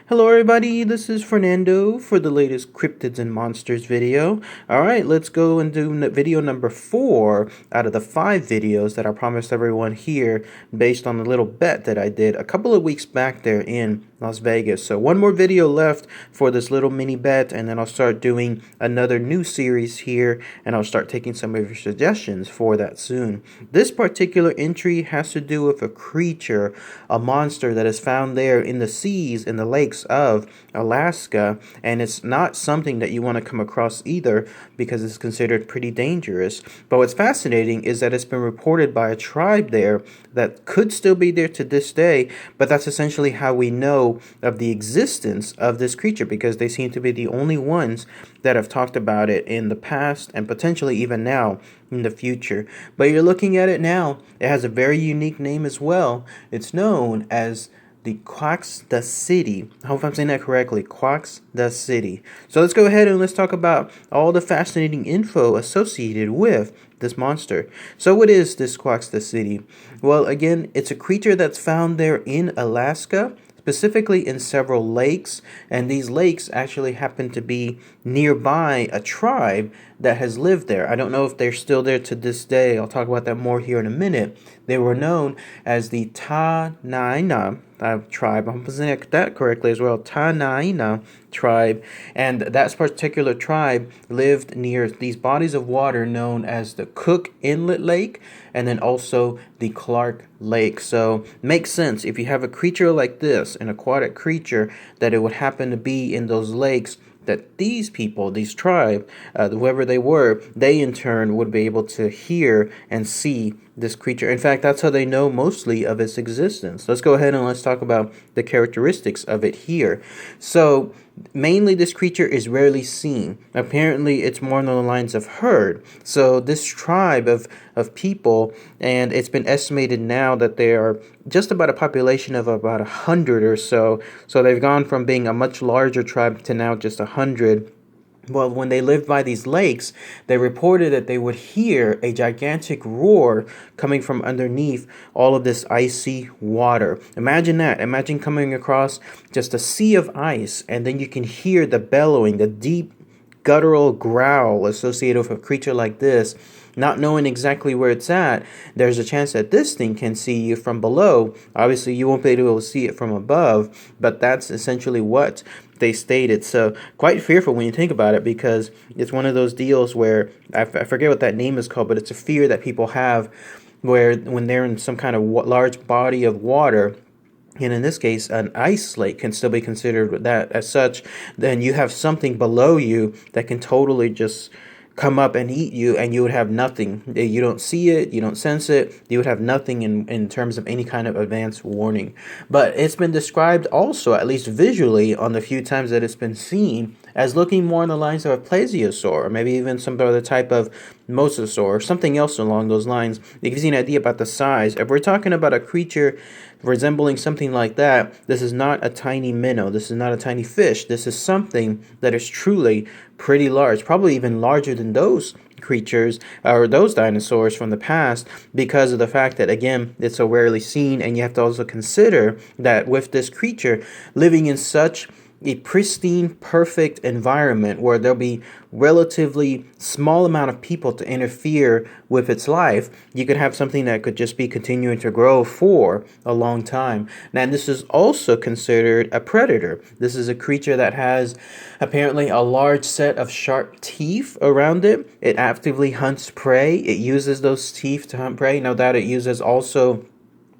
Hello everybody, this is Fernando for the latest Cryptids and Monsters video. Alright, let's go and do video number 4 out of the 5 videos that I promised everyone here based on the little bet that I did a couple of weeks back there in Las Vegas. So one more video left for this little mini bet, and then I'll start doing another new series here, and I'll start taking some of your suggestions for that soon. This particular entry has to do with a creature, a monster that is found there in the seas, in the lakes of Alaska, and it's not something that you want to come across either because it's considered pretty dangerous. But what's fascinating is that it's been reported by a tribe there that could still be there to this day, but that's essentially how we know of the existence of this creature, because they seem to be the only ones that have talked about it in the past and potentially even now in the future. But you're looking at it now, it has a very unique name as well. It's known as the Qaxdascidi. I hope I'm saying that correctly. Qaxdascidi. So let's go ahead and let's talk about all the fascinating info associated with this monster. So what is this Qaxdascidi? Well, again, it's a creature that's found there in Alaska, specifically in several lakes, and these lakes actually happen to be nearby a tribe that has lived there. I don't know if they're still there to this day. I'll talk about that more here in a minute. They were known as the Tanana tribe. I'm saying that correctly as well. Tanana tribe, and that particular tribe lived near these bodies of water known as the Cook Inlet Lake and then also the Clark Lake. So makes sense if you have a creature like this, an aquatic creature, that it would happen to be in those lakes, that these people, these tribe, whoever they were, they in turn would be able to hear and see this creature. In fact, that's how they know mostly of its existence. Let's go ahead and let's talk about the characteristics of it here. So mainly this creature is rarely seen. Apparently it's more along the lines of heard. So this tribe of people, and it's been estimated now that they are just about a population of about 100 or so. So they've gone from being a much larger tribe to now just 100. Well, when they lived by these lakes, they reported that they would hear a gigantic roar coming from underneath all of this icy water. Imagine that. Imagine coming across just a sea of ice, and then you can hear the bellowing, the deep guttural growl associated with a creature like this. Not knowing exactly where it's at, there's a chance that this thing can see you from below. Obviously, you won't be able to see it from above, but that's essentially what they stated. So quite fearful when you think about it, because it's one of those deals where I forget what that name is called, but it's a fear that people have where when they're in some kind of large body of water, and in this case, an ice lake can still be considered that as such, then you have something below you that can totally just come up and eat you, and you would have nothing. You don't see it, you don't sense it, you would have nothing in terms of any kind of advance warning. But it's been described also, at least visually, on the few times that it's been seen, as looking more on the lines of a plesiosaur, or maybe even some other type of mosasaur, or something else along those lines. It gives you an idea about the size. If we're talking about a creature resembling something like that, this is not a tiny minnow, this is not a tiny fish, this is something that is truly pretty large, probably even larger than those creatures or those dinosaurs from the past, because of the fact that, again, it's so rarely seen. And you have to also consider that with this creature living in such a pristine, perfect environment where there'll be relatively small amount of people to interfere with its life, you could have something that could just be continuing to grow for a long time. Now, this is also considered a predator. This is a creature that has apparently a large set of sharp teeth around it. It actively hunts prey. It uses those teeth to hunt prey. No doubt it uses also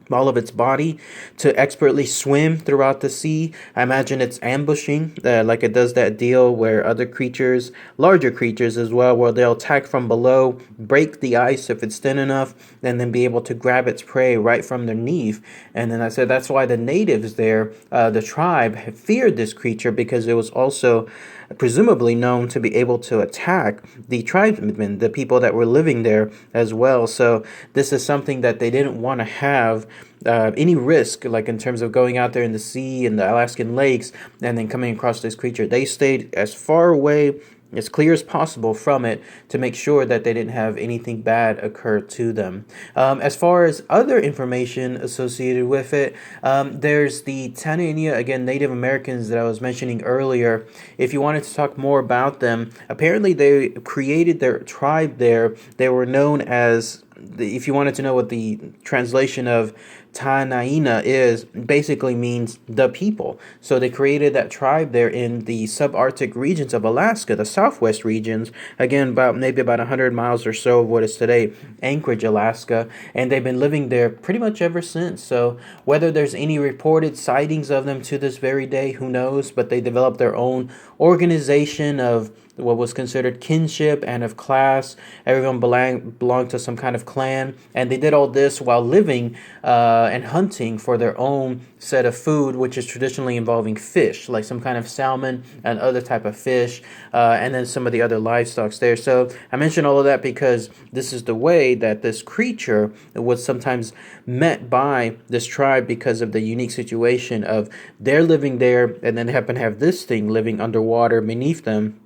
all of its body to expertly swim throughout the sea. I imagine it's ambushing, like it does that deal where other creatures, larger creatures as well, where they'll attack from below, break the ice if it's thin enough, and then be able to grab its prey right from underneath. And then I said that's why the natives there, the tribe, feared this creature, because it was also presumably known to be able to attack the tribesmen, the people that were living there as well. So this is something that they didn't want to have any risk, like in terms of going out there in the sea and the Alaskan lakes and then coming across this creature. They stayed as far away as clear as possible from it to make sure that they didn't have anything bad occur to them. As far as other information associated with it, there's the Tanana, again, Native Americans that I was mentioning earlier. If you wanted to talk more about them, apparently they created their tribe there. They were known as, if you wanted to know what the translation of Tanana is, basically means the people. So they created that tribe there in the subarctic regions of Alaska, the southwest regions, again, maybe about 100 miles or so of what is today Anchorage, Alaska, and they've been living there pretty much ever since. So whether there's any reported sightings of them to this very day, who knows, but they developed their own organization of what was considered kinship and of class. Everyone belonged to some kind of clan, and they did all this while living and hunting for their own set of food, which is traditionally involving fish, like some kind of salmon and other type of fish, and then some of the other livestock there. So I mention all of that because this is the way that this creature was sometimes met by this tribe because of the unique situation of they're living there, and then they happen to have this thing living underwater beneath them.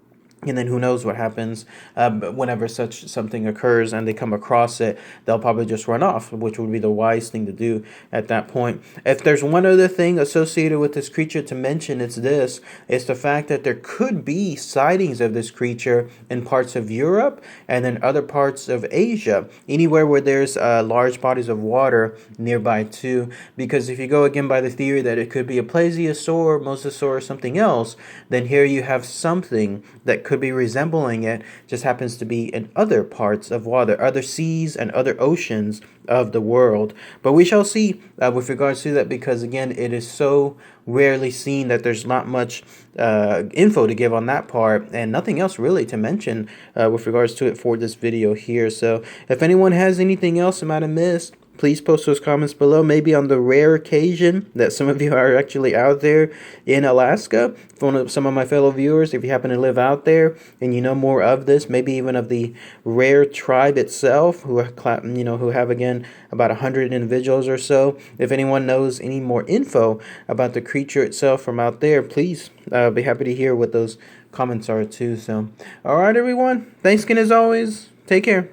And then who knows what happens whenever such something occurs and they come across it, they'll probably just run off, which would be the wise thing to do at that point. If there's one other thing associated with this creature to mention, it's this. It's the fact that there could be sightings of this creature in parts of Europe and then other parts of Asia, anywhere where there's large bodies of water nearby too. Because if you go again by the theory that it could be a plesiosaur, mosasaur, or something else, then here you have something that could be resembling it, just happens to be in other parts of water, other seas and other oceans of the world. But we shall see with regards to that, because again, it is so rarely seen that there's not much info to give on that part, and nothing else really to mention with regards to it for this video here. So if anyone has anything else I might have missed, please post those comments below. Maybe on the rare occasion that some of you are actually out there in Alaska, for some of my fellow viewers, if you happen to live out there and you know more of this, maybe even of the rare tribe itself, who have again about 100 individuals or so. If anyone knows any more info about the creature itself from out there, please be happy to hear what those comments are too. So, all right, everyone. Thanks again as always. Take care.